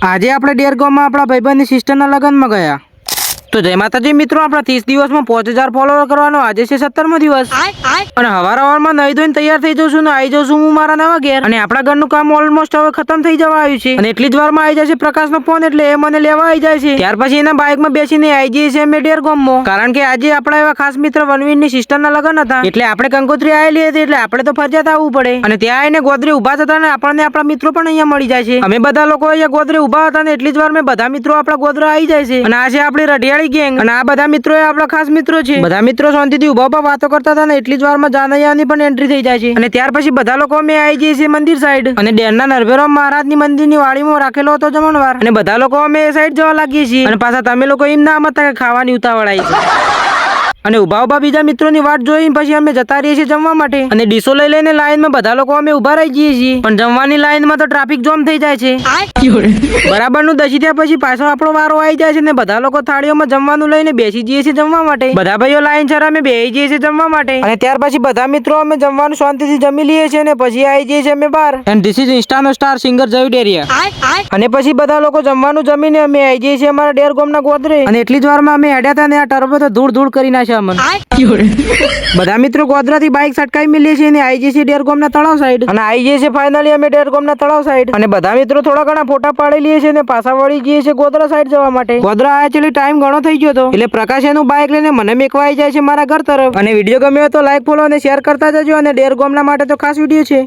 આજે આપણે ડેરગામમાં આપણા ભાઈબંધની સિસ્ટરના લગ્નમાં ગયા. તો જય માતાજી મિત્રો, આપણા 30 દિવસમાં 5000 ફોલોવર કરવાનો આજે છે 17મો દિવસ. અને હવારમાં નહીં ધોઈને તૈયાર થઈ જઉં છું ને આવી જાઉં છું હું મારા નવા ઘેર. અને આપણા ઘરનું કામ ઓલમોસ્ટ હવે ખતમ થઈ જવા આવ્યું છે. અને એટલી જ વારમાં આવી જાય છે પ્રકાશનો ફોન, એટલે એ મને લેવા આવી જાય છે. ત્યાર પછી એના બાઇકમાં બેસીને આવી જઈએ છીએ અમે ડેરગામમાં, કારણ કે આજે આપણા એવા ખાસ મિત્ર વનવીરની સિસ્ટરના લગ્ન હતા, એટલે આપણે કંકોત્રી આવેલી હતી, એટલે આપણે તો ફરજિયાત આવવું પડે. અને ત્યાં આવીને ગોદરી ઉભા થતા ને આપણને આપણા મિત્રો પણ અહીંયા મળી જાય છે. અમે બધા લોકો અહીંયા ગોદરી ઉભા હતા ને એટલી જ વાર મેં બધા મિત્રો આપણા ગોદરા આવી જાય છે. અને આ છે આપણી રઢિયાળી ગેંગ, અને આ બધા મિત્રો એ આપણા ખાસ મિત્રો છે. બધા મિત્રો શાંતિથી ઉભા ઉભા વાતો કરતા હતા ને એટલી જ વારમાં જાનૈયાની પણ એન્ટ્રી થઈ જાય છે. અને ત્યાર પછી બધા લોકો અમે આવી જઈએ છીએ મંદિર સાઈડ, અને ડેરના નરભેરામ મહારાજની મંદિરની વાડીમાં રાખેલો હતો જમણવાર, અને બધા લોકો અમે એ સાઈડ જવા લાગીએ છીએ. અને પાછા તમે લોકો એમ ના મતા કે ખાવાની ઉતાવળ આવી છે. અને ઉભા ઉભા બીજા મિત્રોની વાટ જોઈને પછી અમે જતા રહીએ છીએ જમવા માટે. અને ડીશો લઈ લઈને લાઈનમાં બધા લોકો અમે ઉભા રહી જઈએ છીએ, પણ જમવાની લાઈનમાં તો ટ્રાફિક જામ થઈ જાય છે. બરાબરનું દસી ત્યાં પછી પાછો આપણો વારો આવી જાય છે ને બધા લોકો થાળીઓમાં જમવાનું લઈને બેસી જઈએ છીએ જમવા માટે. બધા ભાઈઓ લાઈન સર અમે બેસી જઈએ છીએ જમવા માટે. અને ત્યાર પછી બધા મિત્રો અમે જમવાનું શાંતિથી જમી લઈએ છીએ, અને પછી આવી જઈએ છીએ અમે બહાર. એન્ડ ધીસ ઇઝ ઇન્સ્ટાનો સ્ટાર સિંગર જય ડેરિયા. અને પછી બધા લોકો જમવાનું જમીને અમે આવી જઈએ છીએ અમારા ડેરગામના ગોદરે. અને એટલી જ વારમાં અમે હેડ્યા હતા ને આ ટર્બો તો ધૂળ ધૂળ કરી નાખ્યા. બધા મિત્રો ગોધરાથી બાઇક સટકાઈ મિલીએ છીએ અને આવી જઈએ છીએ ડેરગામના તળાવ સાઈડ. અને આવી જઈએ છીએ ફાઇનલી અમે ડેરગામના તળાવ સાઈડ. અને બધા મિત્રો થોડા ઘણા ફોટા પાડી લઈએ છીએ અને પાછા વળી જઈએ છીએ ગોધરા સાઈડ જવા માટે. ગોધરા એકચ્યુઅલી ટાઈમ ઘણો થઈ ગયો હતો, એટલે પ્રકાશ એનું બાઇક લઈને મને મેકવા આવી જાય છે મારા ઘર તરફ. અને વિડીયો ગમ્યો તો લાઈક, ફોલો અને શેર કરતા જજો. અને ડેરગામના માટે તો ખાસ વિડીયો છે.